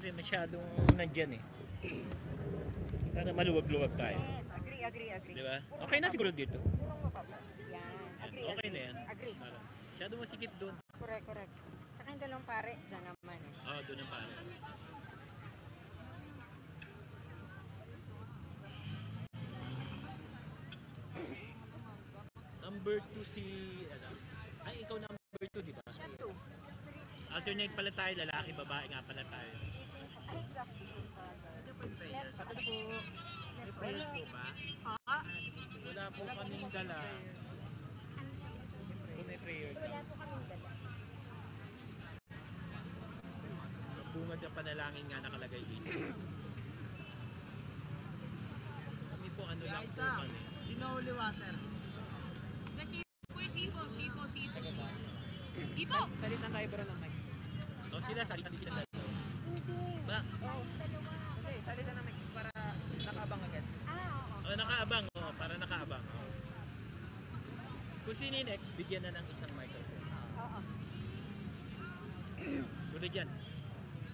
kasi masyadong nandyan eh. Para maluwag-luwag tayo. Yes, agree. Di ba? Okay na siguro dito. Purong mababa. Yan, Okay na yan. Agree. Masyadong masikip doon. Correct. Tsaka yung dalawang pare, dyan naman eh. Oo, doon ang pare. Number 2 si... Ay, ikaw number 2, di ba? Siya 2. Alternate pala tayo, lalaki, babae nga pala tayo. Ay, exactly. Ito po yung prayers. Sabi po, may prayers po ba? Wala po kaming dala. Kung may prayer ka. Wala po kaming dala. Bungad ang panalangin nga nakalagay dito. Kami po ano lang po kami. Sino holy water? Sipo. Ipo! Salita tayo bro ng mic. O sila, salita din sila dalawa. Hindi. Ba? Dalawa. Hindi, salita ng mic para nakaabang agad. Oo. O, nakaabang. O, para nakaabang. O. Kung sino yung next, bigyan na ng isang microphone. Oo. Tulad dyan.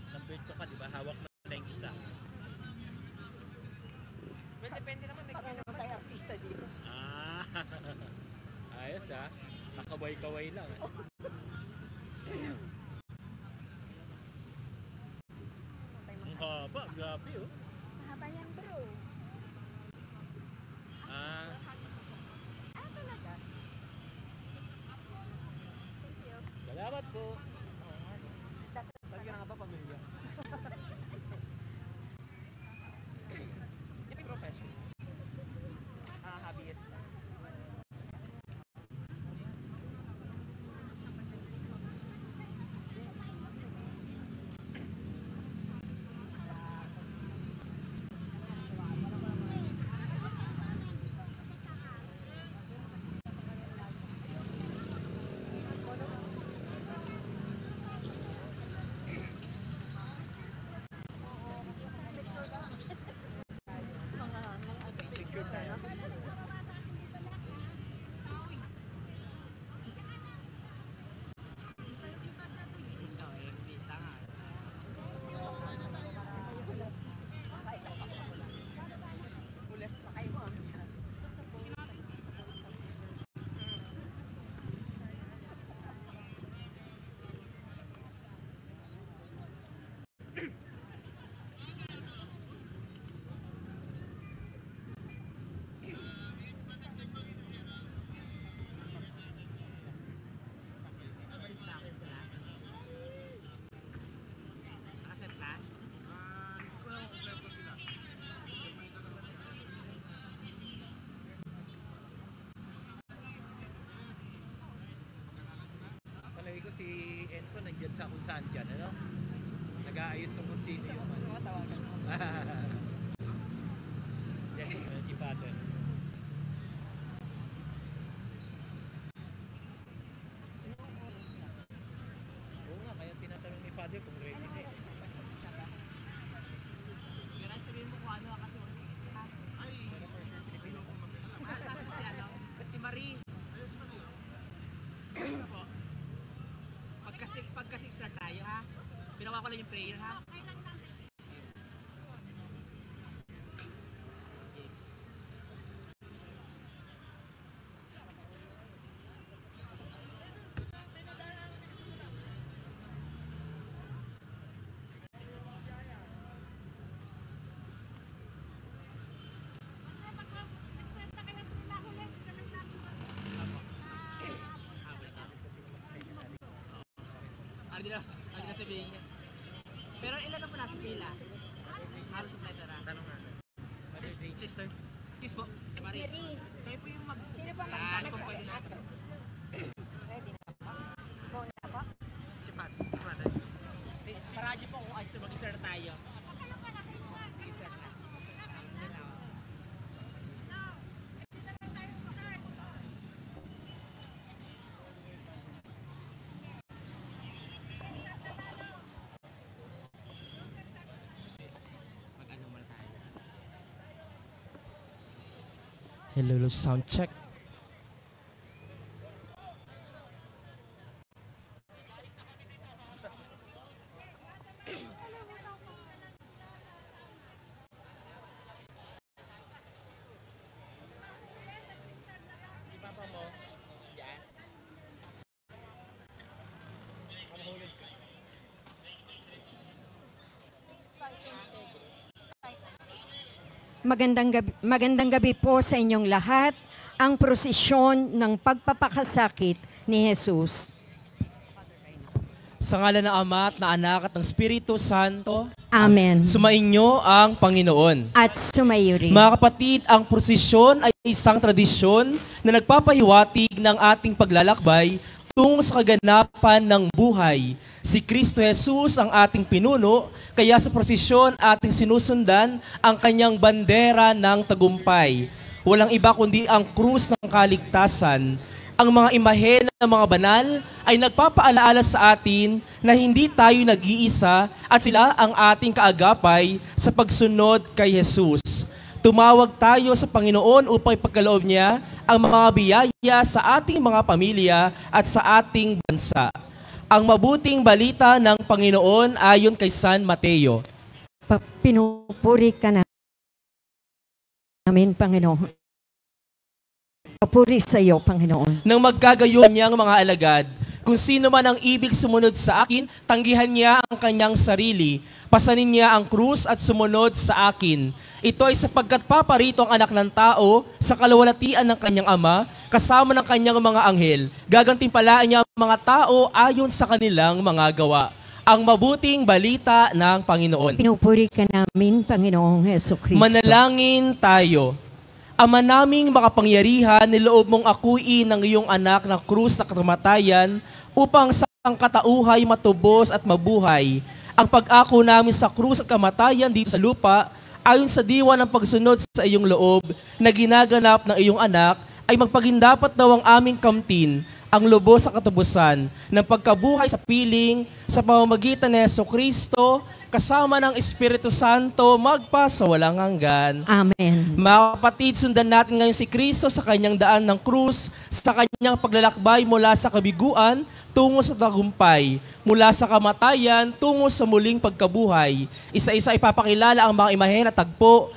Number 2 ka, di ba? Hawak mo na yung isa. Well, depende naman. Para naman tayo artista dito. Ah, ayos ah. Nakaway-kaway lang. Ang haba, grabe oh. Mahaba yan bro. Ah, Talaga? Thank you. salamat po. Sabi ka na nga ba pamilya? Hindi may profession. Hobbyist na. Picture tayo. Ulas na kayo. So sa bulas. Nakaset na? Palagi ko si Enzo nandiyan sa kung saan dyan, ano? Nag-aayos ng kung sino yung Gusto mo tawagan mo? Yan, si Father. Ilang oras na? Oo nga, kaya tinatanong ni Father kung ready Anong na eh. oras na? Pero sabihin mo kung ano kasi 160 ha. Pero for sure, Pilipino. Kasi si ano, si Marie. Basta po. Pagka 6 start tayo ha. Pinawa ko lang yung prayer ha. Hindi na sabihin niya. Pero ilan na po nasa pila? Halos kompleto na. Tanong nga. Sister, excuse po. Sis Marie. Marie. Kayo po yung mag... Sino ba Saan magsabi po sa pwede akin? natin? Ready na po? Go na po? Chipat. Paradyo po kung ay mag-start tayo. Sige, sir na. Mag-ano muna tayo. Hello, sound check. mo. Yan. Mahulog ka. Magandang gabi po sa inyong lahat. Ang prosesyon ng pagpapakasakit ni Jesus. Sa ngalan ng Ama at ng Anak at ng Espiritu Santo, Amen. sumainyo ang Panginoon. At sumayo rin. Mga kapatid, ang prosesyon ay isang tradisyon na nagpapahiwatig ng ating paglalakbay tungo sa kaganapan ng buhay. Si Kristo Jesus ang ating pinuno, kaya sa prosesyon ating sinusundan ang kanyang bandera ng tagumpay. Walang iba kundi ang krus ng kaligtasan. Ang mga imahe ng mga banal ay nagpapaalaala sa atin na hindi tayo nag-iisa at sila ang ating kaagapay sa pagsunod kay Jesus. Tumawag tayo sa Panginoon upang ipagkaloob niya ang mga biyaya sa ating mga pamilya at sa ating bansa. Ang mabuting balita ng Panginoon ayon kay San Mateo. Pinupuri ka namin, Panginoon. Papuri sa iyo, Panginoon. Nang maggagayon niyang mga alagad, kung sino man ang ibig sumunod sa akin, tanggihan niya ang kanyang sarili. Pasanin niya ang krus at sumunod sa akin. Ito ay sapagkat paparito ang anak ng tao sa kalawalatian ng kanyang ama, kasama ng kanyang mga anghel. Gagantimpalaan niya ang mga tao ayon sa kanilang mga gawa. Ang mabuting balita ng Panginoon. Pinupuri ka namin, Panginoong Hesukristo. Manalangin tayo. Ama naming makapangyarihan, niloob mong akuin ng iyong anak na krus na kamatayan upang sa katauhay matubos at mabuhay. Ang pag-ako namin sa krus at kamatayan dito sa lupa, ayon sa diwa ng pagsunod sa iyong loob na ginaganap ng iyong anak, ay magpagindapat daw ang aming kamtin, ang lubos sa katubusan, ng pagkabuhay sa piling, sa pamamagitan ni Jesucristo, kasama ng Espiritu Santo, magpasawalang hanggan. Amen. Mga kapatid, sundan natin ngayon si Kristo sa kanyang daan ng krus, sa kanyang paglalakbay mula sa kabiguan tungo sa tagumpay, mula sa kamatayan tungo sa muling pagkabuhay. Isa-isa ipapakilala ang mga imahe na tagpo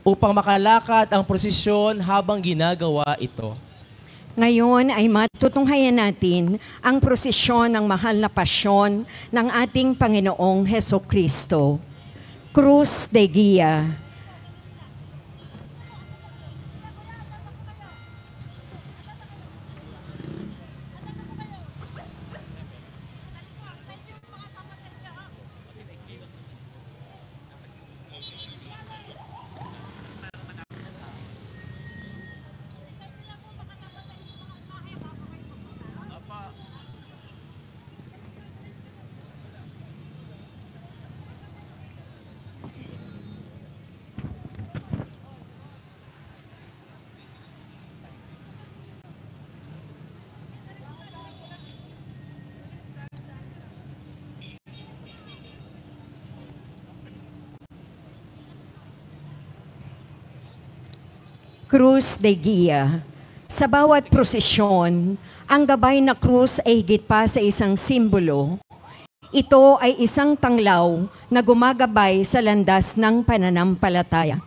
upang makalakad ang prosesyon habang ginagawa ito. Ngayon ay matutunghayan natin ang prosesyon ng mahal na pasyon ng ating Panginoong Hesukristo. Cruz de Guia. Cruz de Guia. Sa bawat prosesyon, ang gabay na krus ay higit pa sa isang simbolo. Ito ay isang tanglaw na gumagabay sa landas ng pananampalataya.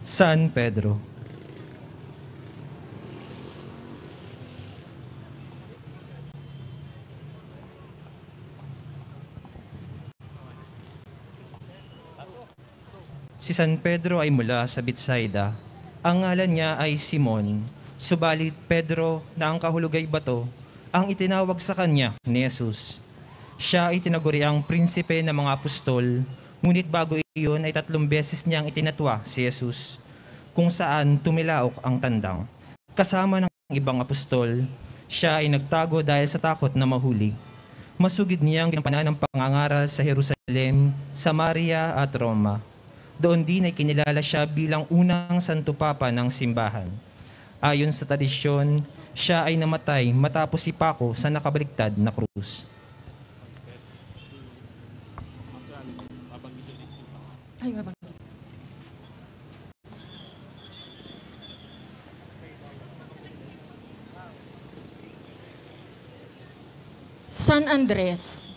San Pedro. Si San Pedro ay mula sa Betsaida. Ang ngalan niya ay Simon. Subalit Pedro na ang kahulugay bato ang itinawag sa kanya ni Jesus. Siya ay tinaguriang prinsipe ng mga apostol, ngunit bago iyon ay 3 beses niyang itinatwa si Jesus, kung saan tumilaok ang tandang. Kasama ng ibang apostol, siya ay nagtago dahil sa takot na mahuli. Masugid niyang ginampanan ng pangangaral sa Jerusalem, Samaria at Roma. Doon din ay kinilala siya bilang unang santo papa ng simbahan. Ayon sa tradisyon, siya ay namatay matapos ipako sa nakabaliktad na krus. San Andres.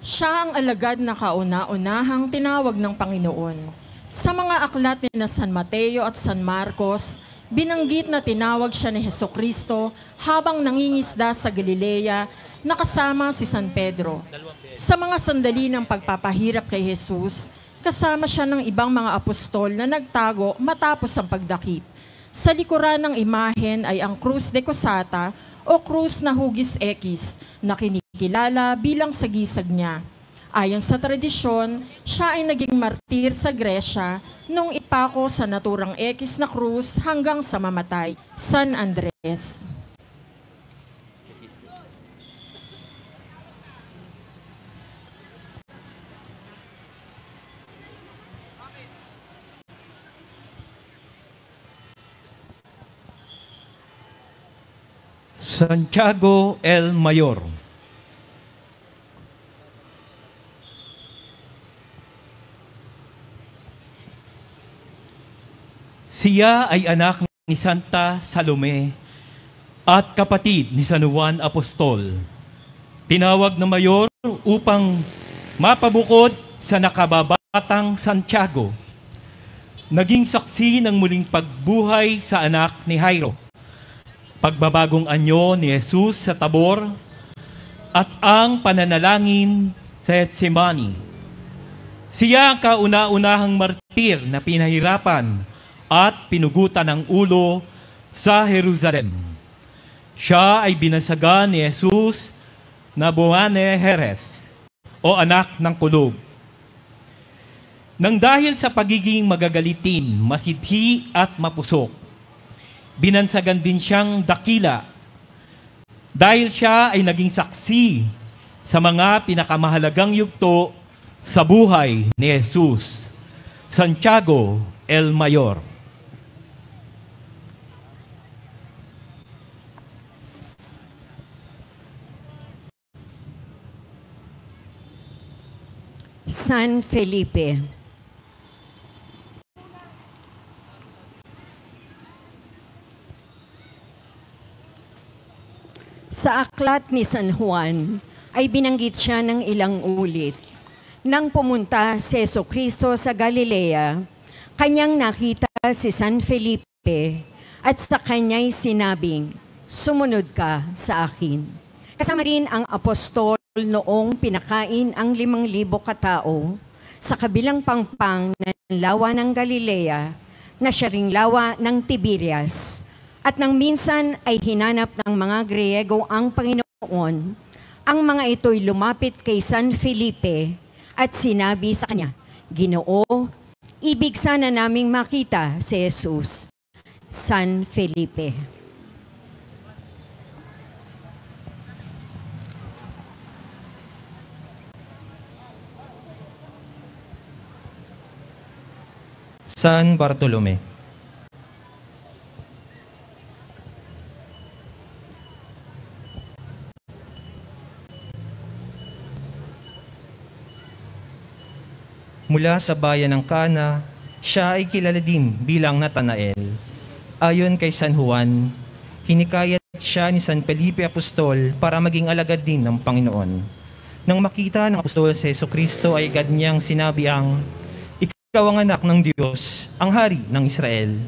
Siya ang alagad na kauna-unahang tinawag ng Panginoon. Sa mga aklat ni na San Mateo at San Marcos, binanggit na tinawag siya ni Hesukristo habang nangingisda sa Galilea nakasama si San Pedro. Sa mga sandali ng pagpapahirap kay Jesus, kasama siya ng ibang mga apostol na nagtago matapos ang pagdakip. Sa likuran ng imahen ay ang Cruz de Cosata o Cruz na Hugis X na kinikilala bilang sagisag niya. Ayon sa tradisyon, siya ay naging martir sa Gresya nung ipako sa naturang X na krus hanggang sa mamatay. San Andres. Santiago el Mayor. Siya ay anak ni Santa Salome at kapatid ni San Juan Apostol. Tinawag na mayor upang mapabukod sa nakababatang Santiago. Naging saksi ng muling pagbuhay sa anak ni Jairo, pagbabagong anyo ni Jesus sa Tabor, at ang pananalangin sa Getsemani. Siya ang kauna-unahang martir na pinahirapan at pinugutan ng ulo sa Jerusalem. Siya ay binansagan ni Jesus na Boanerges o anak ng kulog. Nang dahil sa pagiging magagalitin, masidhi at mapusok, binansagan din siyang dakila dahil siya ay naging saksi sa mga pinakamahalagang yugto sa buhay ni Jesus. Santiago el Mayor. San Felipe. Sa aklat ni San Juan ay binanggit siya ng ilang ulit. Nang pumunta si Jesucristo sa Galilea, kanyang nakita si San Felipe at sa kanya'y sinabing, "Sumunod ka sa akin." Kasama rin ang apostol noong pinakain ang 5,000 katao sa kabilang pangpang ng lawa ng Galilea na siya ring lawa ng Tiberias. At nang minsan ay hinanap ng mga Griego ang Panginoon, ang mga ito'y lumapit kay San Felipe at sinabi sa kanya, "Ginoo, ibig sana naming makita si Jesus." San Felipe. San Bartolome. Mula sa bayan ng Cana, siya ay kilala din bilang Natanael. Ayon kay San Juan, hinikayat siya ni San Felipe Apostol para maging alagad din ng Panginoon. Nang makita ng apostol si Jesucristo ay agad niyang sinabi ang, "Ikaw ang anak ng Diyos, ang hari ng Israel."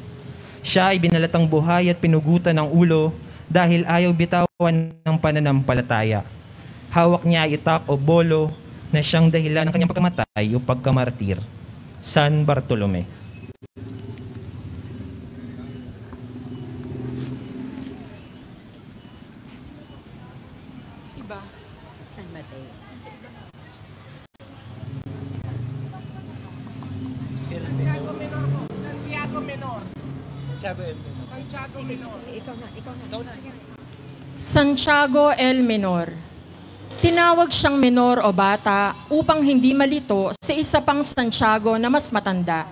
Siya ay binalatang buhay at pinugutan ng ulo dahil ayaw bitawan ng pananampalataya. Hawak niya ay itak o bolo na siyang dahilan ng kanyang pagkamatay o pagkamartir. San Bartolome. Iba. San Mateo. Santiago Menor po. Santiago Menor. Santiago el Santiago Menor. Ikaw na. Santiago el Menor. Tinawag siyang menor o bata upang hindi malito sa isa pang Santiago na mas matanda.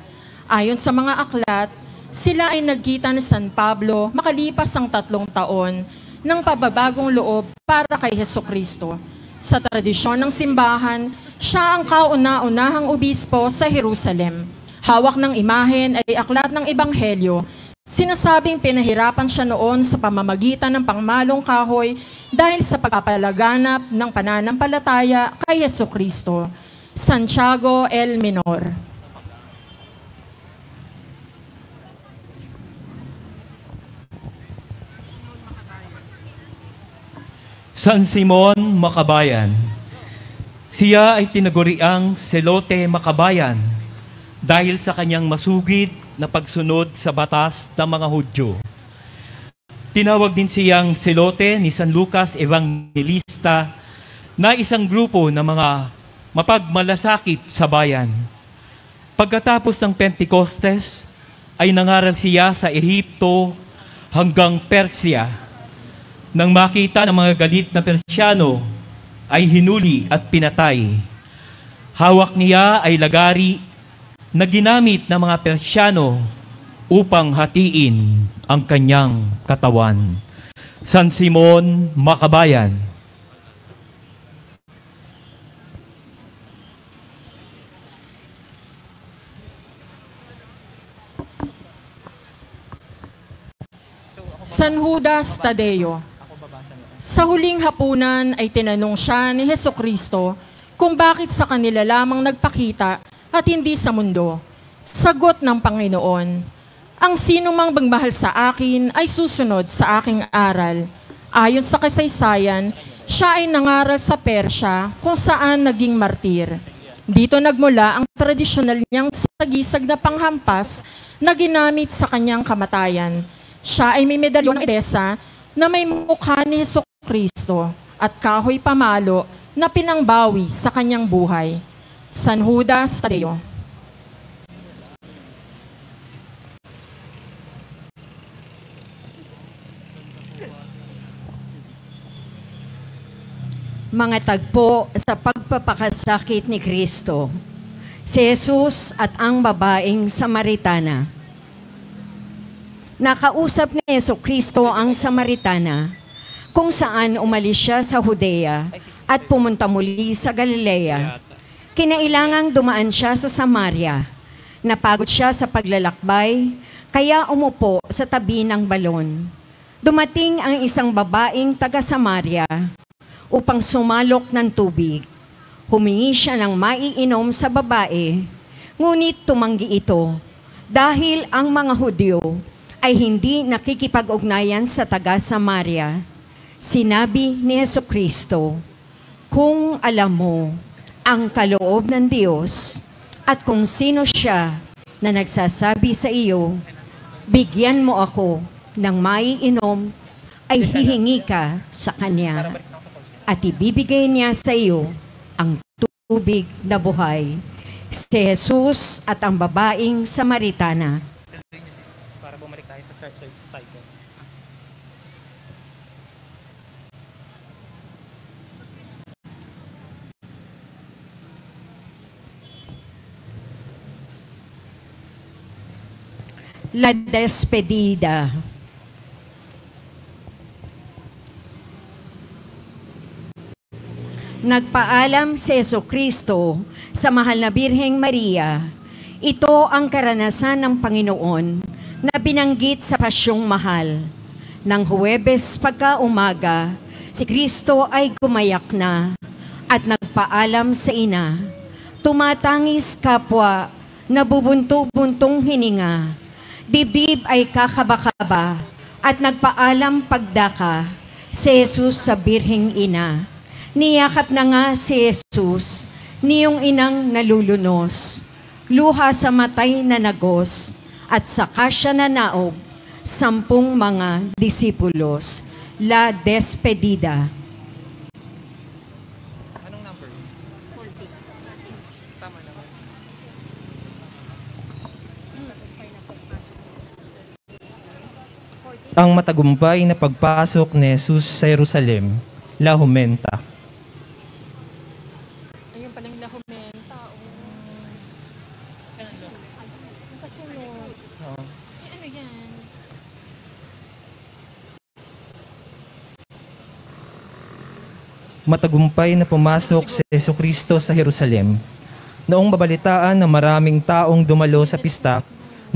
Ayon sa mga aklat, sila ay nagkita ni San Pablo makalipas ang 3 taon ng pababagong loob para kay Hesukristo. Sa tradisyon ng simbahan, siya ang kauna-unahang obispo sa Jerusalem. Hawak ng imahen ay aklat ng Ebanghelyo Sinasabing pinahirapan siya noon sa pamamagitan ng pangmalong kahoy dahil sa pagpapalaganap ng pananampalataya kay Jesucristo. Santiago L. Minor. San Simon Makabayan. Siya ay tinaguriang Selote Makabayan dahil sa kanyang masugid na pagsunod sa batas ng mga Hudyo. Tinawag din siyang Selote ni San Lucas Evangelista na isang grupo ng mga mapagmalasakit sa bayan. Pagkatapos ng Pentecostes, ay nangaral siya sa Ehipto hanggang Persya. Nang makita ng mga galit na Persyano, ay hinuli at pinatay. Hawak niya ay lagari na ginamit ng mga Persyano upang hatiin ang kanyang katawan. San Simon Makabayan. San Judas Tadeo. Sa huling hapunan ay tinanong siya ni Jesucristo kung bakit sa kanila lamang nagpakita at hindi sa mundo. Sagot ng Panginoon, ang sino mang magmahal sa akin ay susunod sa aking aral. Ayon sa kasaysayan, siya ay nangaral sa Persya kung saan naging martir. Dito nagmula ang tradisyonal niyang sagisag na panghampas na ginamit sa kanyang kamatayan. Siya ay may medalyon ng Edesa na may mukha ni Jesucristo at kahoy pamalo na pinangbawi sa kanyang buhay. San Judas Tadeo. Mga tagpo sa pagpapakasakit ni Kristo, si Jesus at ang babaeng Samaritana. Nakausap ni Jesucristo ang Samaritana kung saan umalis siya sa Judea at pumunta muli sa Galilea. Kinailangang dumaan siya sa Samaria. Napagod siya sa paglalakbay, kaya umupo sa tabi ng balon. Dumating ang isang babaeng taga-Samaria upang sumalok ng tubig. Humingi siya ng maiinom sa babae, ngunit tumanggi ito dahil ang mga Hudyo ay hindi nakikipag-ugnayan sa taga-Samaria. Sinabi ni Jesucristo, kung alam mo ang kaloob ng Diyos at kung sino siya na nagsasabi sa iyo, bigyan mo ako ng maiinom, ay hihingi ka sa Kanya at ibibigay niya sa iyo ang tubig na buhay. Si Jesus at ang babaeng Samaritana. Para bumalik tayo sa cycle. La Despedida. Nagpaalam si Jesucristo sa mahal na Birheng Maria. Ito ang karanasan ng Panginoon na binanggit sa pasyong mahal. Nang Huwebes pagka-umaga, si Kristo ay gumayak na at nagpaalam sa ina. Tumatangis kapwa, nabubunto-buntong hininga. Dibdib ay kakaba-kaba at nagpaalam pagdaka si Jesus sa Birheng Ina. Niyakap na nga si Jesus, niyong inang nalulunos, luha sa matay na nagos, at saka siya nanaog, 10 mga disipulos. La Despedida. Anong number? 40. Tama naman. Ang matagumpay na pagpasok ni Jesus sa Jerusalem, La Jumenta. Ayun palang lahumenta. Ang kasunod. Ano yan? Matagumpay na pumasok si Jesucristo sa Jerusalem. Noong mabalitaan na maraming taong dumalo sa pista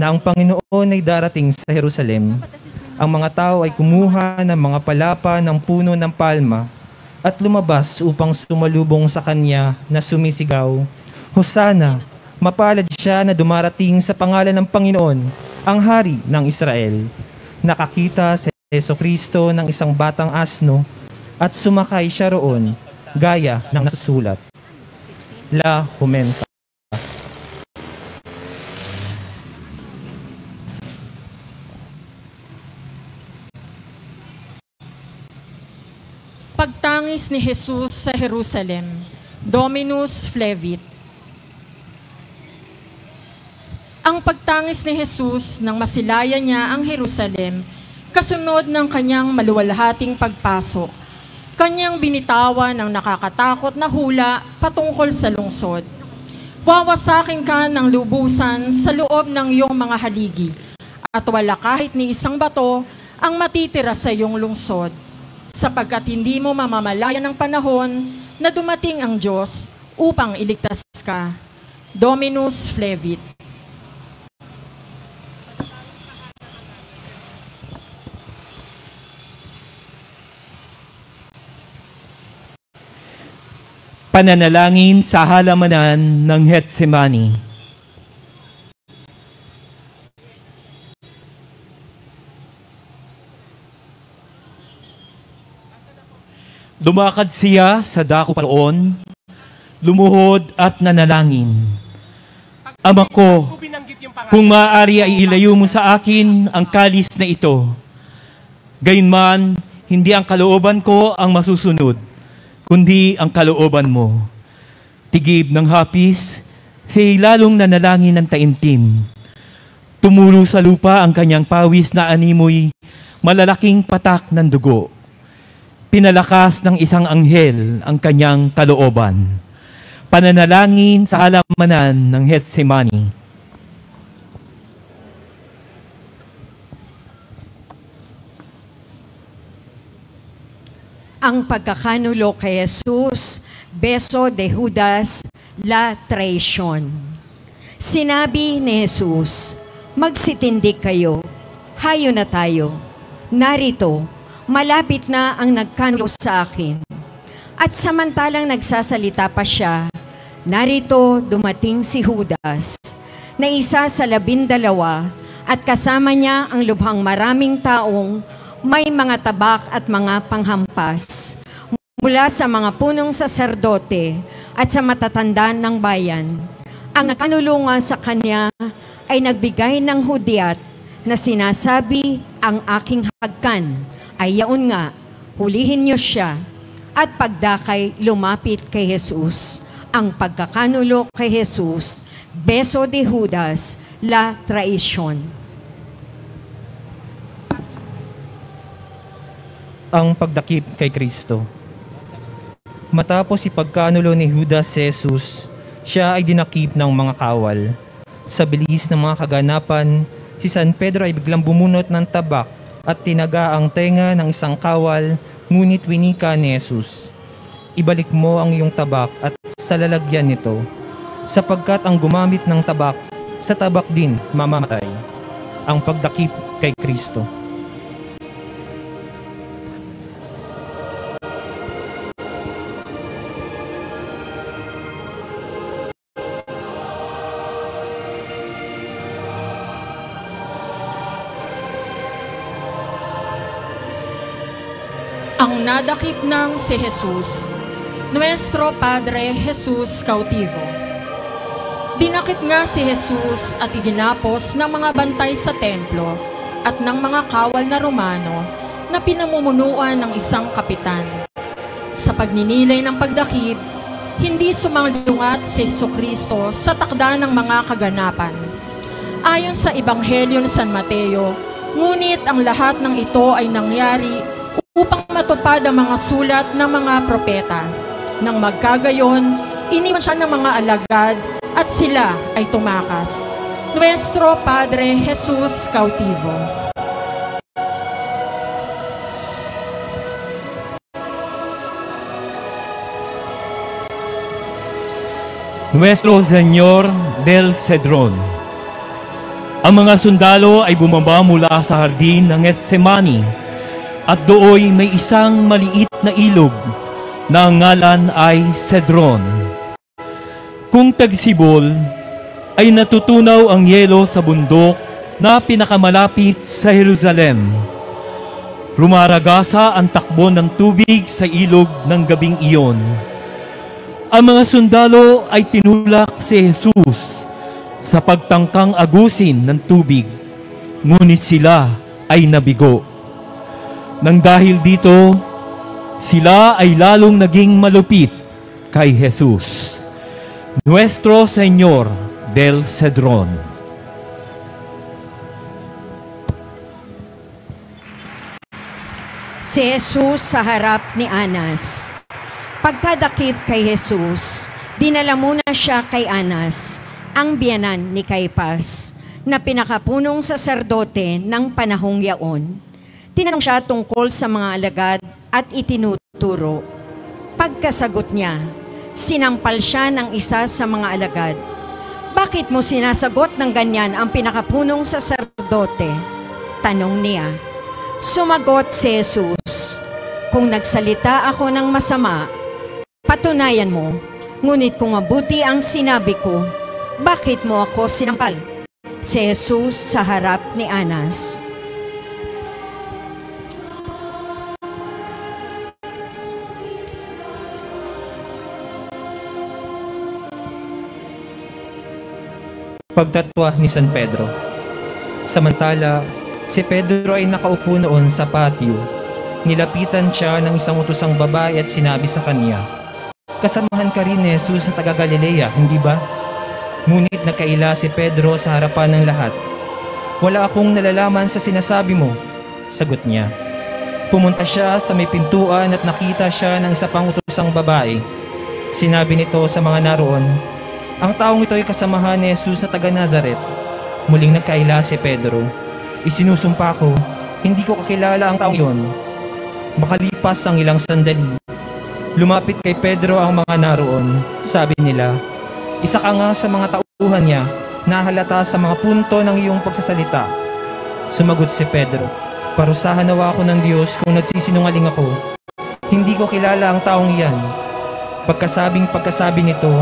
na ang Panginoon ay darating sa Jerusalem, ang mga tao ay kumuha ng mga palapa ng puno ng palma at lumabas upang sumalubong sa kanya na sumisigaw, Hosana! Mapalad siya na dumarating sa pangalan ng Panginoon, ang Hari ng Israel. Nakakita si Jesucristo ng isang batang asno at sumakay siya roon, gaya ng nasusulat. La Jumenta. Pagtangis ni Jesus sa Jerusalem, Dominus Flevit. Ang pagtangis ni Jesus nang masilaya niya ang Jerusalem, kasunod ng kanyang maluwalhating pagpasok, kanyang binitawan ng nakakatakot na hula patungkol sa lungsod. Wawasakin ka ng lubusan sa loob ng iyong mga haligi, at wala kahit ni isang bato ang matitira sa iyong lungsod, sapagkat hindi mo mamamalayan ng panahon na dumating ang Diyos upang iligtas ka. Dominus Flevit. Pananalangin sa halamanan ng Getsemani. Dumakad siya sa dako paroon, lumuhod at nanalangin. Ama ko, kung maaari ay ilayo mo sa akin ang kalis na ito. Gayunman, hindi ang kalooban ko ang masusunod, kundi ang kalooban mo. Tigib ng hapis, siya'y lalong nanalangin ng taimtim. Tumulo sa lupa ang kanyang pawis na animoy, malalaking patak ng dugo. Pinalakas ng isang anghel ang kanyang kalooban. Pananalangin sa halamanan ng Getsemani. Ang pagkakanulo kay Jesus, beso de Judas, la traición. Sinabi ni Jesus, magsitindig kayo, hayo na tayo. Narito, malapit na ang nagkanulo sa akin. At samantalang nagsasalita pa siya, narito dumating si Judas, na isa sa 12, at kasama niya ang lubhang maraming taong may mga tabak at mga panghampas mula sa mga punong saserdote at sa matatanda ng bayan. Ang nakanulungan sa kanya ay nagbigay ng hudyat na sinasabi, ang aking hagkan ay yaon nga, hulihin niyo siya. At pagdakay lumapit kay Jesus. Ang pagkakanulo kay Jesus, beso de Judas, la traición. Ang pagdakip kay Kristo. Matapos ipagkanulo ni Judas si Jesus, siya ay dinakip ng mga kawal. Sa bilis ng mga kaganapan, si San Pedro ay biglang bumunot ng tabak at tinaga ang tenga ng isang kawal, ngunit winika ni Jesus, ibalik mo ang iyong tabak at sa lalagyan nito, sapagkat ang gumamit ng tabak, sa tabak din mamamatay. Ang pagdakip kay Kristo. Ang nadakip ng si Jesus, Nuestro Padre Jesus Cautivo. Dinakip nga si Jesus at iginapos ng mga bantay sa templo at ng mga kawal na Romano na pinamumunuan ng isang kapitan. Sa pagninilay ng pagdakip, hindi sumalungat si Jesucristo sa takda ng mga kaganapan. Ayon sa Ebanghelyo ni San Mateo, ngunit ang lahat ng ito ay nangyari upang matupad ang mga sulat ng mga propeta. Nang magkagayon, iniwan siya ng mga alagad at sila ay tumakas. Nuestro Padre Jesus Cautivo. Nuestro Señor del Cedrón. Ang mga sundalo ay bumaba mula sa hardin ng Getsemani at dooy may isang maliit na ilog na ang ngalan ay Cedron. Kung tagsibol, ay natutunaw ang yelo sa bundok na pinakamalapit sa Jerusalem. Rumaragasa ang takbo ng tubig sa ilog ng gabing iyon. Ang mga sundalo ay tinulak si Jesus sa pagtangkang agusin ng tubig, ngunit sila ay nabigo. Nang dahil dito, sila ay lalong naging malupit kay Jesus. Nuestro Señor del Cedron. Si Jesus sa harap ni Anas. Pagkadakip kay Jesus, dinala muna siya kay Anas, ang biyanan ni Caiphas, na pinakapunong saserdote ng panahong yaon. Tinanong siya tungkol sa mga alagad at itinuturo. Pagkasagot niya, sinampal siya ng isa sa mga alagad. Bakit mo sinasagot ng ganyan ang pinakapunong saserdote? Tanong niya. Sumagot si Jesus, kung nagsalita ako ng masama, patunayan mo. Ngunit kung mabuti ang sinabi ko, bakit mo ako sinampal? Si Jesus sa harap ni Anas. Pagtatwa ni San Pedro. Samantala, si Pedro ay nakaupo noon sa patio. Nilapitan siya ng isang utosang babae at sinabi sa kanya, "Kasamahan ka rin ni Jesus na taga Galilea, hindi ba?" Ngunit nagkaila si Pedro sa harapan ng lahat. "Wala akong nalalaman sa sinasabi mo," sagot niya. Pumunta siya sa may pintuan at nakita siya ng isa pang utosang babae. Sinabi nito sa mga naroon, "Ang taong ito ay kasamahan ni Jesus na taga Nazaret." Muling nagkaila si Pedro. "Isinusumpa ko, hindi ko kakilala ang taong iyon." Makalipas ang ilang sandali, lumapit kay Pedro ang mga naroon. Sabi nila, "Isa ka nga sa mga tauhan niya, nahalata sa mga punto ng iyong pagsasalita." Sumagot si Pedro, "Parusahan nawa ako ng Diyos kung nagsisinungaling ako. Hindi ko kilala ang taong iyan." Pagkasabi nito,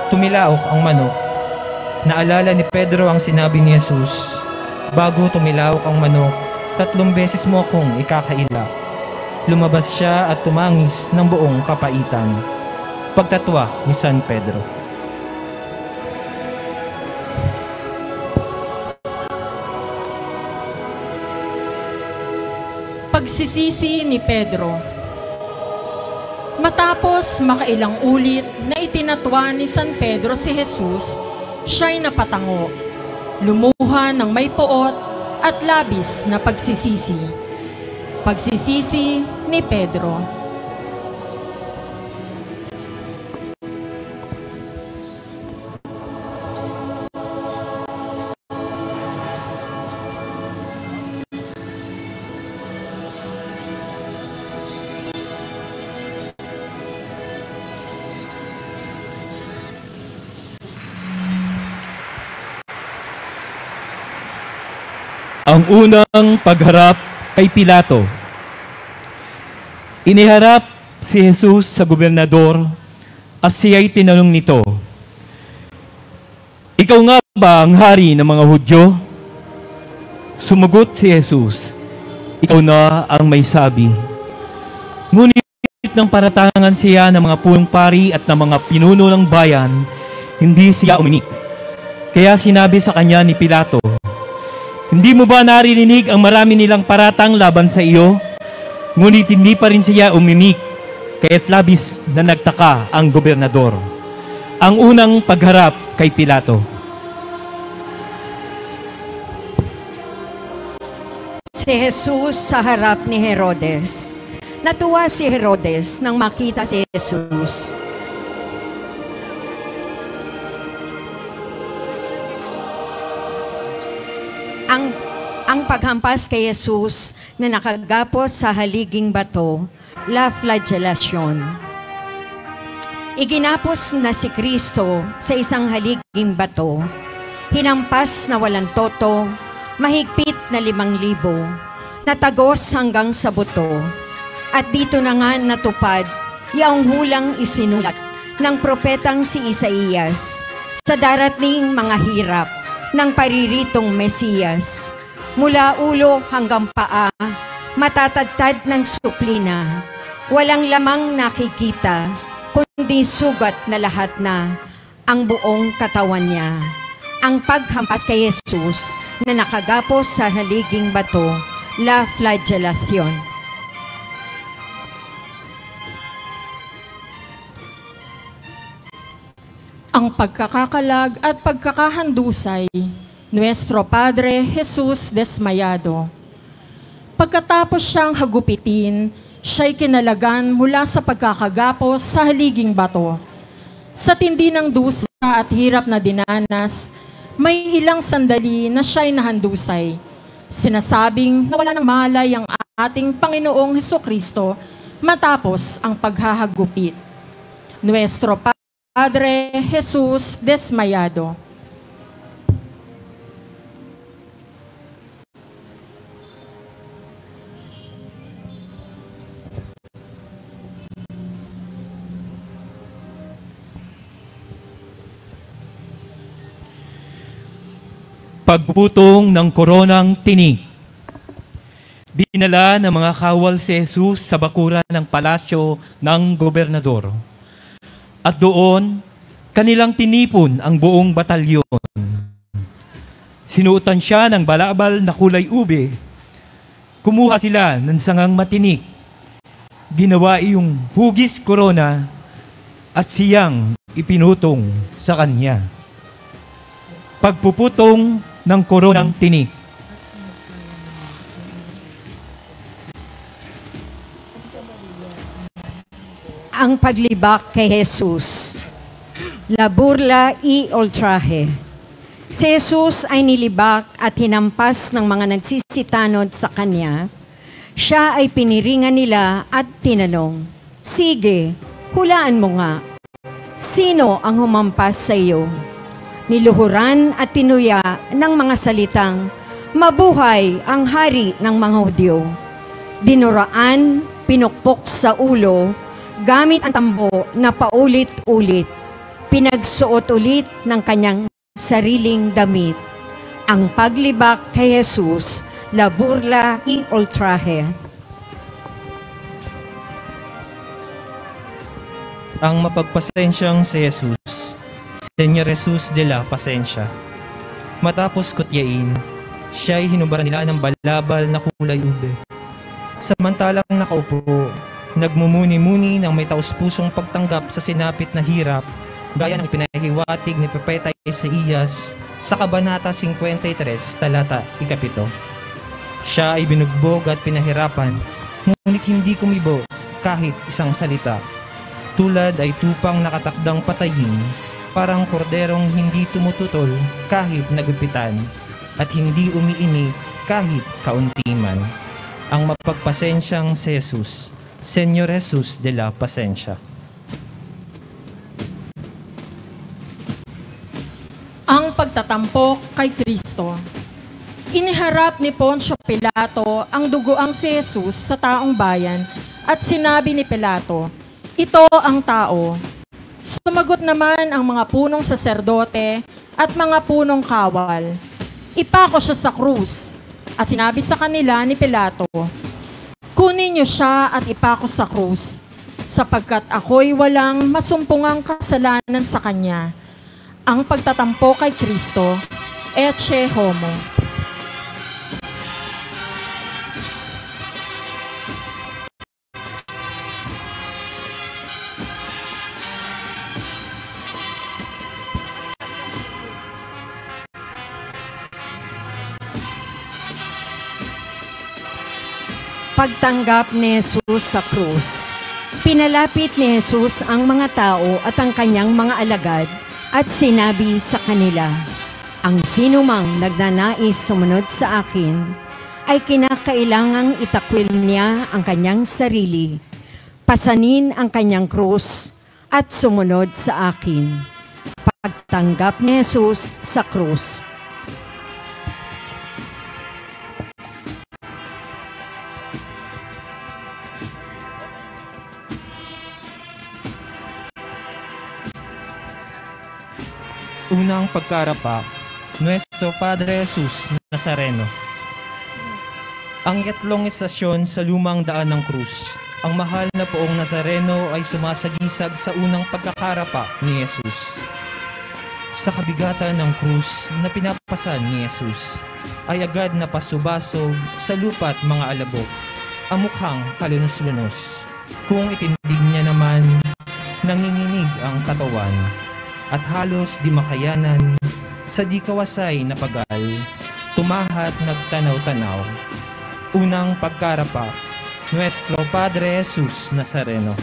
tumilaok ang manok. Naalala ni Pedro ang sinabi ni Jesus, "Bago tumilaok ang manok, 3 beses mo akong ikakaila." Lumabas siya at tumangis ng buong kapaitan. Pagtatwa ni San Pedro. Pagsisisi ni Pedro. Matapos makailang ulit na itinatwa ni San Pedro si Jesus, siya'y napatango, lumuha ng may poot at labis na pagsisisi. Pagsisisi ni Pedro. Ang unang pagharap kay Pilato. Iniharap si Jesus sa gobernador at siya'y tinanong nito, "Ikaw nga ba ang hari ng mga Hudyo?" Sumagot si Jesus, "Ikaw na ang may sabi." Ngunit nang paratangan siya ng mga punong pari at ng mga pinuno ng bayan, hindi siya uminig. Kaya sinabi sa kanya ni Pilato, "Hindi mo ba naririnig ang marami nilang paratang laban sa iyo?" Ngunit hindi pa rin siya uminig, kaya't labis na nagtaka ang gobernador. Ang unang pagharap kay Pilato. Si Jesus sa harap ni Herodes. Natuwa si Herodes nang makita si Jesus. Ang paghampas kay Jesus na nakagapos sa haliging bato, la flagellation. Iginapos na si Kristo sa isang haliging bato. hinampas na walang toto, mahigpit na 5,000, natagos hanggang sa buto. At dito na nga natupad, yaong hulang isinulat ng propetang si Isaías sa darating mga hirap ng pariritong Mesiyas. Mula ulo hanggang paa, matatagtad ng suplina, walang lamang nakikita, kundi sugat na lahat na ang buong katawan niya. Ang paghampas kay Jesus na nakagapos sa haliging bato, la flagellation. Ang pagkakakalag at pagkakahandusay, Nuestro Padre Jesus desmayado. Pagkatapos siyang hagupitin, siya'y kinalagan mula sa pagkakagapos sa haliging bato. Sa tindi ng dusa at hirap na dinanas, may ilang sandali na siya'y nahandusay. Sinasabing nawala ng malay ang ating Panginoong Hesukristo matapos ang paghahagupit. Nuestro Padre Jesus desmayado. Pagpuputong ng koronang tinik. Dinala ng mga kawal si Jesus sa bakuran ng palasyo ng gobernador. At doon, kanilang tinipon ang buong batalyon. Sinuotan siya ng balabal na kulay ube. Kumuha sila ng sangang matinik. Ginawa iyong hugis korona at siyang ipinutong sa kanya. Pagpuputong ng koronang tinik. Ang paglibak kay Jesus. La burla y ultraje. Si Jesus ay nilibak at hinampas ng mga nagsisitanod sa kanya. Siya ay piniringan nila at tinanong, "Sige, hulaan mo nga. Sino ang humampas sa iyo?" Niluhuran at tinuya ng mga salitang, "Mabuhay ang hari ng mga Hudyo." Dinuraan, pinukpok sa ulo, gamit ang tambo na paulit-ulit. Pinagsuot ulit ng kanyang sariling damit. Ang paglibak kay Jesus, la burla y ultraje. Ang mapagpasensyang si Jesus, Señor Jesus de la Pasensya. Matapos kutyain, siya'y hinubaran nila ng balabal na kulay ube. Samantalang nakaupo, nagmumuni-muni ng may taus-pusong pagtanggap sa sinapit na hirap, gaya ng pinahiwatig ni Propeta Isaías sa Kabanata 53, talata 7. Siya ay binugbog at pinahirapan, ngunit hindi kumibo kahit isang salita. Tulad ay tupang nakatakdang patayin, parang korderong hindi tumututol kahit nagupitan, at hindi umiini kahit kaunti man. Ang mapagpasensyang si Jesus, Señor Jesus de la Pasensya. Ang pagtatampok kay Kristo. Iniharap ni Poncio Pilato ang dugoang si Jesus sa taong bayan at sinabi ni Pilato, "Ito ang tao." Sumagot naman ang mga punong saserdote at mga punong kawal, "Ipako siya sa krus." At sinabi sa kanila ni Pilato, "Kunin niyo siya at ipako sa krus, sapagkat ako'y walang masumpungang kasalanan sa kanya." Ang pagtatampo kay Kristo, ecce homo. Pagtanggap ni Jesus sa krus. Pinalapit ni Jesus ang mga tao at ang kanyang mga alagad at sinabi sa kanila, "Ang sinumang nagnanais sumunod sa akin ay kinakailangang itakwil niya ang kanyang sarili, pasanin ang kanyang krus at sumunod sa akin. pagtanggap ni Jesus sa krus. Unang pagkarapak, Nuestro Padre Jesus Nazareno. Ang ikatlong estasyon sa lumang daan ng krus. Ang mahal na poong Nazareno ay sumasagisag sa unang pagkakarapak ni Jesus. Sa kabigatan ng krus na pinapasan ni Jesus, ay agad na pasubasog sa lupa't mga alabok, ang mukhang kalunos-lunos. Kung itindig niya naman, nanginginig ang katawan, at halos di makayanan sa di kawasay na pagal, tumahat nagtanaw-tanaw. Unang pagkarapak, Nuestro Padre Jesus Nazareno.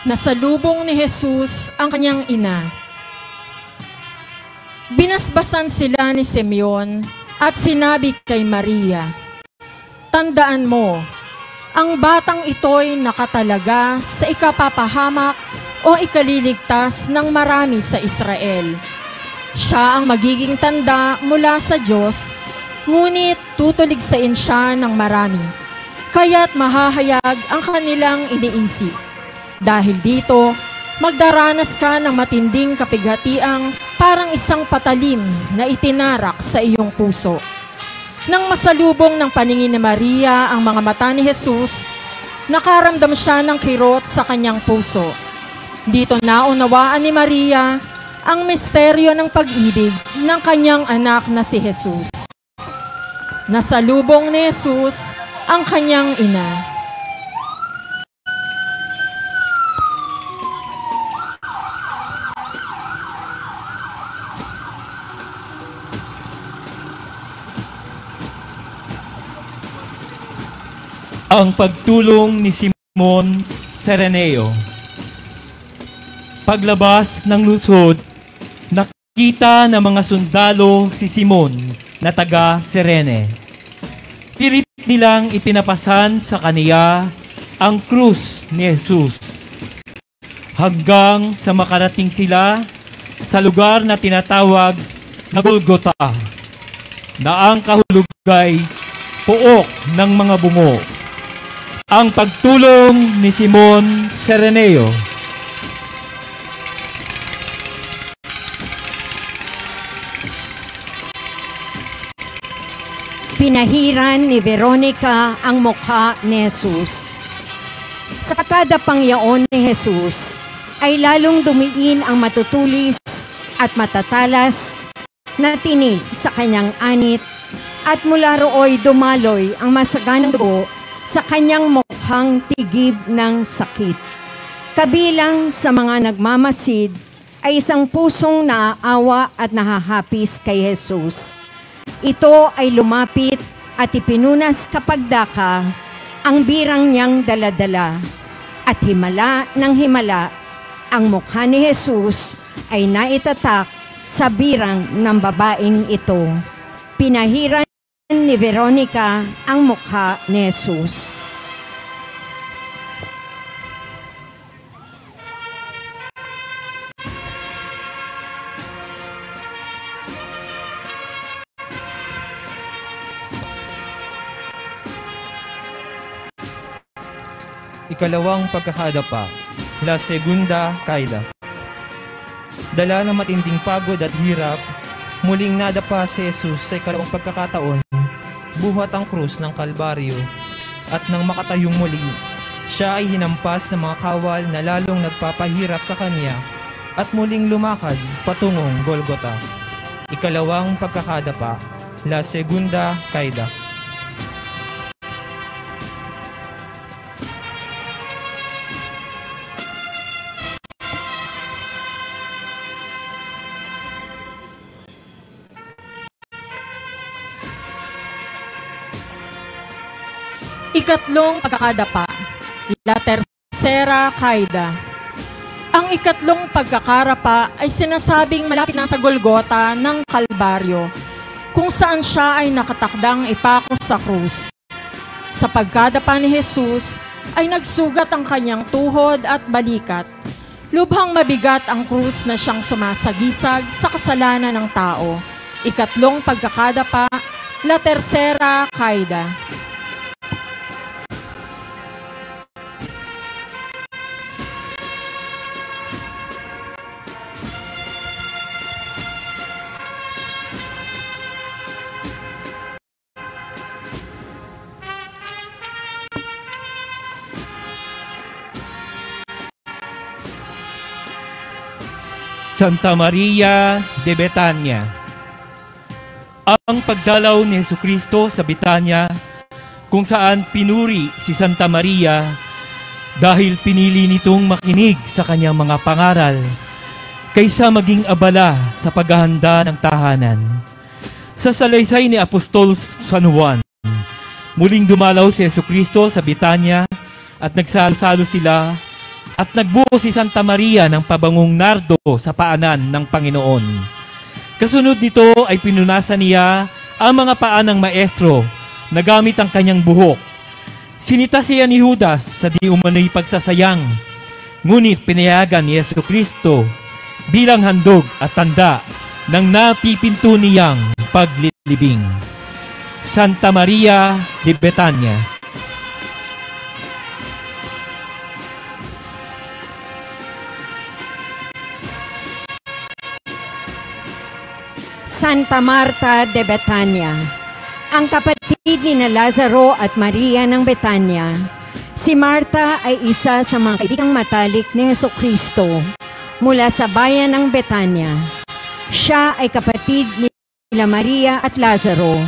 Nasalubong ni Jesus ang kanyang ina. Binasbasan sila ni Simeon at sinabi kay Maria, "Tandaan mo, ang batang ito'y nakatalaga sa ikapapahamak o ikaliligtas ng marami sa Israel. Siya ang magiging tanda mula sa Diyos, ngunit tutuligsain siya ng marami, kaya't mahahayag ang kanilang iniisip. Dahil dito, magdaranas ka ng matinding kapighatiang parang isang patalim na itinarak sa iyong puso." Nang masalubong ng paningin ni Maria ang mga mata ni Jesus, nakaramdam siya ng kirot sa kanyang puso. Dito naunawaan ni Maria ang misteryo ng pag-ibig ng kanyang anak na si Jesus. Nasalubong ni Jesus ang kanyang ina. Ang pagtulong ni Simon Sereneo. Paglabas ng lungsod, nakita ng mga sundalo si Simon na taga Serene. Pilit nilang ipinapasan sa kaniya ang krus ni Jesus hanggang sa makarating sila sa lugar na tinatawag na Golgota, na ang kahulugay puok ng mga bungo. Ang pagtulong ni Simon Sereneo. Pinahiran ni Veronica ang mukha ni Jesus. Sa kada pangyaon ni Jesus, ay lalong dumiin ang matutulis at matatalas na tinig sa kanyang anit, at mula rooy dumaloy ang masaganang dugo sa kanyang mukhang tigib ng sakit. Kabilang sa mga nagmamasid ay isang pusong naaawa at nahahapis kay Jesus. Ito ay lumapit at ipinunas kapag daka ang birang niyang daladala. At himala ng himala, ang mukha ni Jesus ay naitatak sa birang ng babaeng ito. Pinahiran ni Veronica ang mukha ni Jesus. Ikalawang pagkakadapa, La Segunda Caída. Dala ng matinding pagod at hirap, muling nadapa si Jesus sa ikalawang pagkakataon, buhat ang krus ng Kalbaryo, at nang makatayong muli, siya ay hinampas ng mga kawal na lalong nagpapahirap sa kanya at muling lumakad patungong Golgota. Ikalawang pagkakadapa, La Segunda Caída. Ikatlong pagkakadapa, La Tercera Caída. Ang ikatlong pagkakarapa ay sinasabing malapit na sa Golgota ng Kalbaryo, kung saan siya ay nakatakdang ipako sa krus. Sa pagkadapa ni Jesus ay nagsugat ang kanyang tuhod at balikat. Lubhang mabigat ang krus na siyang sumasagisag sa kasalanan ng tao. Ikatlong pagkakadapa, La Tercera Caída. Santa Maria de Betania. Ang pagdalaw ni Jesucristo sa Betania, kung saan pinuri si Santa Maria dahil pinili nitong makinig sa kanyang mga pangaral kaysa maging abala sa paghahanda ng tahanan. Sa salaysay ni Apostol San Juan, muling dumalaw si Jesucristo sa Betania at nagsalo-salo sila at nagbuo si Santa Maria ng pabangong nardo sa paanan ng Panginoon. Kasunod nito ay pinunasan niya ang mga paa ng maestro na gamit ang kanyang buhok. Sinita siya ni Judas sa di umano'y pagsasayang, ngunit pinayagan ni Jesucristo bilang handog at tanda ng napipinto niyang paglilibing. Santa Maria de Betania. Santa Marta de Betania. Ang kapatid ni Lazaro at Maria ng Betania. Si Marta ay isa sa mga kaibigang matalik ni Jesucristo mula sa bayan ng Betania. Siya ay kapatid ni Maria at Lazaro,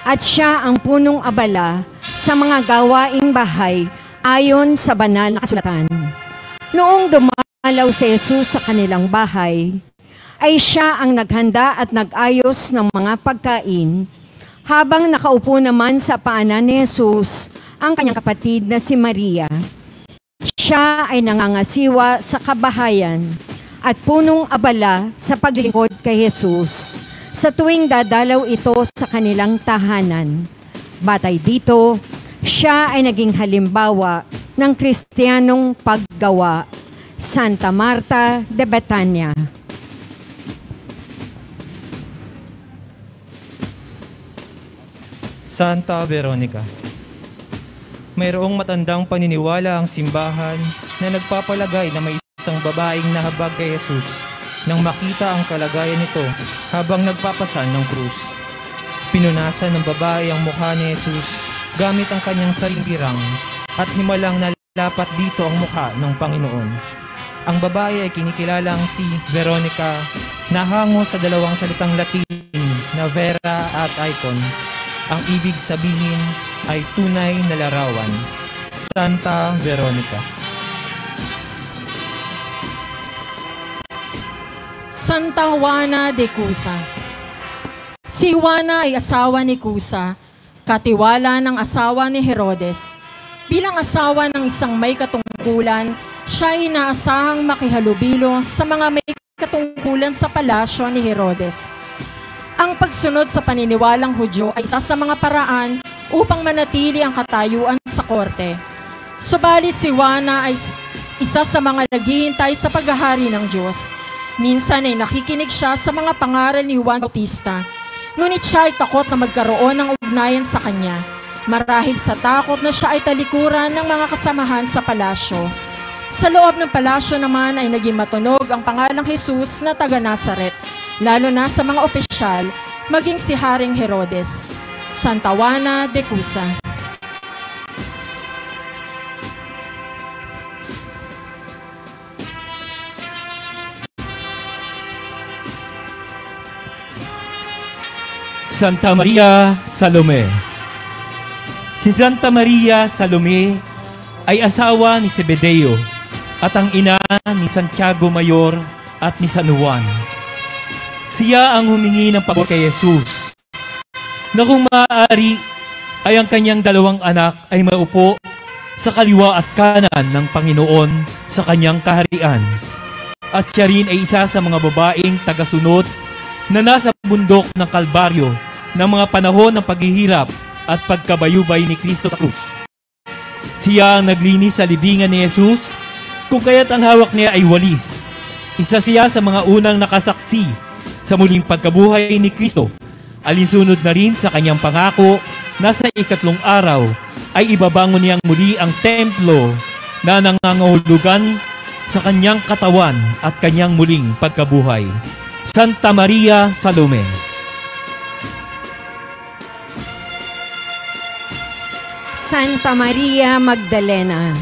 at siya ang punong abala sa mga gawaing bahay ayon sa banal na kasulatan. Noong dumalaw si Jesus sa kanilang bahay, ay siya ang naghanda at nag-ayos ng mga pagkain, habang nakaupo naman sa paanan ni Jesus ang kanyang kapatid na si Maria. Siya ay nangangasiwa sa kabahayan at punong abala sa paglingkod kay Jesus sa tuwing dadalaw ito sa kanilang tahanan. Batay dito, siya ay naging halimbawa ng Kristiyanong paggawa. Santa Marta de Betania. Santa Veronica. Mayroong matandang paniniwala ang simbahan na nagpapalagay na may isang babaeng nahabag kay Jesus nang makita ang kalagayan nito habang nagpapasan ng krus. Pinunasan ng babae ang mukha ni Jesus gamit ang kanyang sariling birang at himalang nalapat dito ang mukha ng Panginoon. Ang babae ay kinikilalang si Veronica na hango sa dalawang salitang Latin na vera at icon. Ang ibig sabihin ay tunay na larawan. Santa Veronica. Santa Juana de Cusa. Si Juana ay asawa ni Cusa, katiwala ng asawa ni Herodes. Bilang asawa ng isang may katungkulan, siya ay inaasahang makihalubilo sa mga may katungkulan sa palasyo ni Herodes. Ang pagsunod sa paniniwalang Hudyo ay isa sa mga paraan upang manatili ang katayuan sa korte. Subalit si Juana ay isa sa mga naghihintay sa paghahari ng Diyos. Minsan ay nakikinig siya sa mga pangaral ni Juan Bautista, ngunit siya ay takot na magkaroon ng ugnayan sa kanya, marahil sa takot na siya ay talikuran ng mga kasamahan sa palasyo. Sa loob ng palasyo naman ay naging matunog ang pangalang Jesus na taga Nazaret, lalo na sa mga opisyal, maging si Haring Herodes. Santa Juana de Cusa. Santa Maria Salome. Si Santa Maria Salome ay asawa ni Zebedeo at ang ina ni Santiago Mayor at ni San Juan. Siya ang humingi ng pabor kay Jesus na kung maaari ay ang kanyang dalawang anak ay maupo sa kaliwa at kanan ng Panginoon sa kanyang kaharian. At siya rin ay isa sa mga babaeng tagasunod na nasa bundok ng Kalbaryo ng mga panahon ng paghihirap at pagkabayubay ni Kristo sa krus. Siya ang naglinis sa libingan ni Jesus, kung kaya't ang hawak niya ay walis. Isa siya sa mga unang nakasaksi sa muling pagkabuhay ni Kristo. Alinsunod na rin sa kanyang pangako na sa ikatlong araw ay ibabangon niyang muli ang templo na nangangahulugan sa kanyang katawan at kanyang muling pagkabuhay. Santa Maria Salome. Santa Maria Magdalena.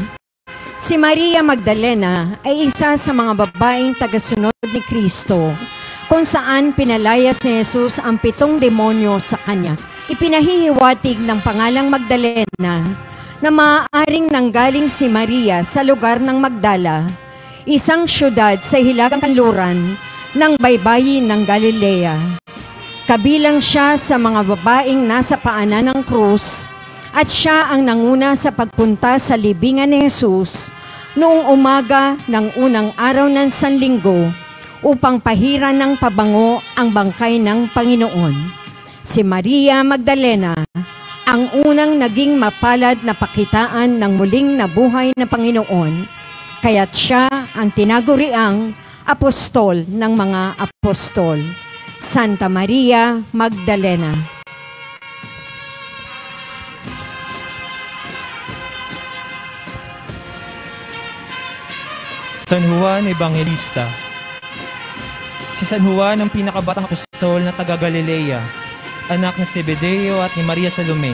Si Maria Magdalena ay isa sa mga babaeng tagasunod ni Kristo, kung saan pinalayas ni Jesus ang 7 demonyo sa kanya. Ipinahihiwatig ng pangalang Magdalena na maaaring nanggaling si Maria sa lugar ng Magdala, isang syudad sa hilagang kanluran ng baybayin ng Galilea. Kabilang siya sa mga babaeng nasa paanan ng krus at siya ang nanguna sa pagpunta sa libingan ni Jesus noong umaga ng unang araw ng Sanlinggo upang pahiran ng pabango ang bangkay ng Panginoon. Si Maria Magdalena ang unang naging mapalad na pakitaan ng muling nabuhay na Panginoon, kaya't siya ang tinaguriang apostol ng mga apostol. Santa Maria Magdalena. San Juan Evangelista. Si San Juan ang pinakabatang apostol na taga Galilea, anak ni Zebedeo at ni Maria Salome,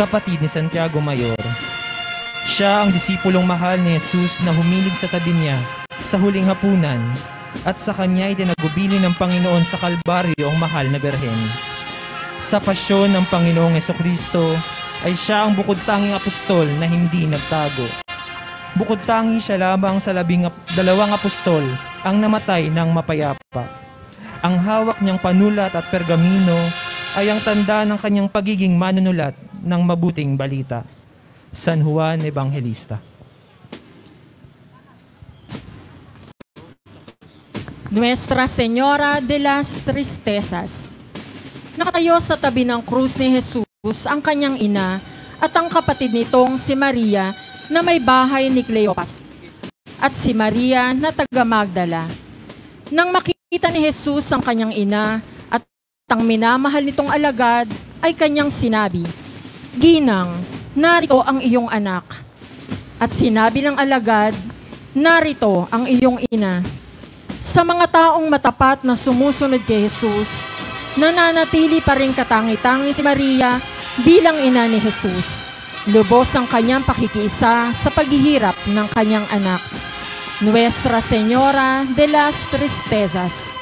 kapatid ni Santiago Mayor. Siya ang disipulong mahal ni Jesus na humilig sa tabi niya sa huling hapunan, at sa kanya ay tinagubili ng Panginoon sa Kalbaryo ang mahal na Birhen. Sa pasyon ng Panginoong Jesucristo ay siya ang bukod tanging apostol na hindi nagtago. Bukod tangi siya lamang sa 12 apostol ang namatay ng mapayapa. Ang hawak niyang panulat at pergamino ay ang tanda ng kanyang pagiging manunulat ng mabuting balita. San Juan Evangelista. Nuestra Señora de las Tristezas. Nakatayo sa tabi ng krus ni Jesus ang kanyang ina at ang kapatid nitong si Maria na may bahay ni Cleopas at si Maria na taga Magdala. Nang makita ni Jesus ang kanyang ina at ang minamahal nitong alagad, ay kanyang sinabi, "Ginang, narito ang iyong anak." At sinabi ng alagad, "Narito ang iyong ina." Sa mga taong matapat na sumusunod kay Jesus, nananatili pa rin katangi-tangi si Maria bilang ina ni Jesus. Lubos ang kanyang pakikiisa sa paghihirap ng kanyang anak. Nuestra Señora de las Tristezas.